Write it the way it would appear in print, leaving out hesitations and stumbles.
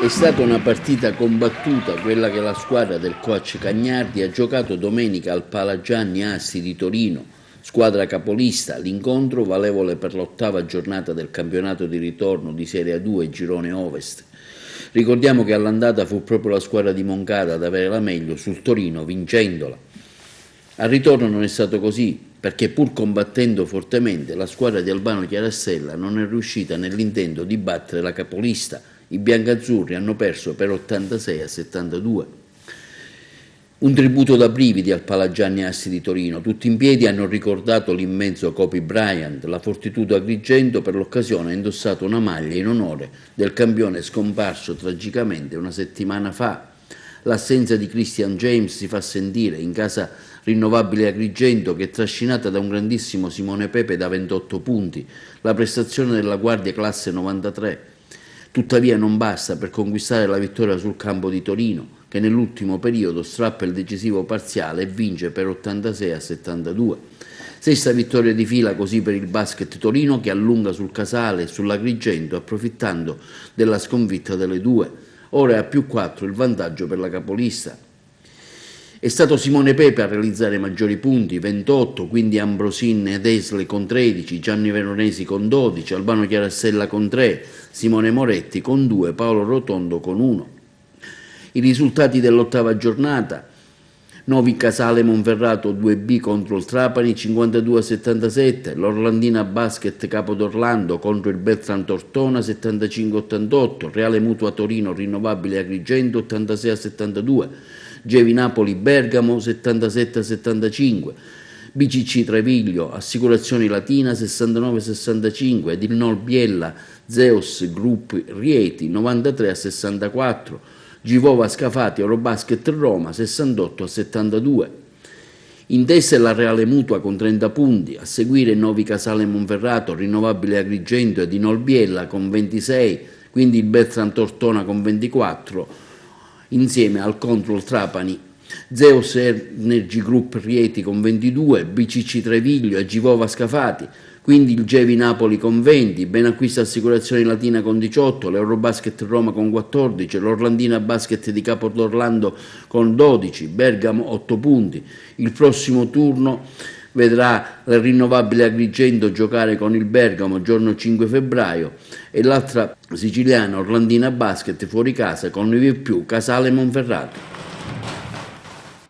È stata una partita combattuta quella che la squadra del coach Cagnardi ha giocato domenica al Palagianni Asti di Torino, squadra capolista. L'incontro valevole per l'8ª giornata del campionato di ritorno di Serie A2 Girone Ovest. Ricordiamo che all'andata fu proprio la squadra di Moncada ad avere la meglio sul Torino, vincendola. Al ritorno non è stato così, perché pur combattendo fortemente la squadra di Albano Chiarassella non è riuscita nell'intento di battere la capolista. I biancazzurri hanno perso per 86-72. Un tributo da brividi al Palagianni Asti di Torino. Tutti in piedi hanno ricordato l'immenso Kobe Bryant. La Fortitudo Agrigento per l'occasione ha indossato una maglia in onore del campione scomparso tragicamente una settimana fa. L'assenza di Christian James si fa sentire in casa Rinnovabile Agrigento, che è trascinata da un grandissimo Simone Pepe da 28 punti, la prestazione della guardia classe 93. Tuttavia non basta per conquistare la vittoria sul campo di Torino, che nell'ultimo periodo strappa il decisivo parziale e vince per 86-72. Sesta vittoria di fila così per il basket Torino, che allunga sul Casale e sull'Agrigento approfittando della sconfitta delle due. Ora è a +4 il vantaggio per la capolista. È stato Simone Pepe a realizzare maggiori punti, 28, quindi Ambrosin ed Esle con 13, Gianni Veronesi con 12, Albano Chiarassella con 3, Simone Moretti con 2, Paolo Rotondo con 1. I risultati dell'8ª giornata: Novi Casale Monferrato 2B contro il Trapani 52-77, l'Orlandina Basket Capodorlando contro il Beltran Tortona 75-88, Reale Mutua Torino Rinnovabile Agrigento 86-72, Gevi Napoli Bergamo 77-75, BCC Treviglio Assicurazioni Latina 69-65 ed il Nol Biella Zeus Group Rieti 93-64, Givova Scafati Eurobasket Roma 68-72. In testa è la Reale Mutua con 30 punti, a seguire Novi Casale Monferrato, Rinnovabile Agrigento ed Inol Biella con 26, quindi il Beltran Tortona con 24, insieme al Control Trapani, Zeus Energy Group Rieti con 22, BCC Treviglio e Givova Scafati, quindi il Gevi Napoli con 20, Benacquista Assicurazioni Latina con 18, l'Eurobasket Roma con 14, l'Orlandina Basket di Capodorlando con 12, Bergamo 8 punti. Il prossimo turno vedrà la Rinnovabile Agrigento giocare con il Bergamo giorno 5 febbraio e l'altra siciliana Orlandina Basket fuori casa con il più Casale Monferrato.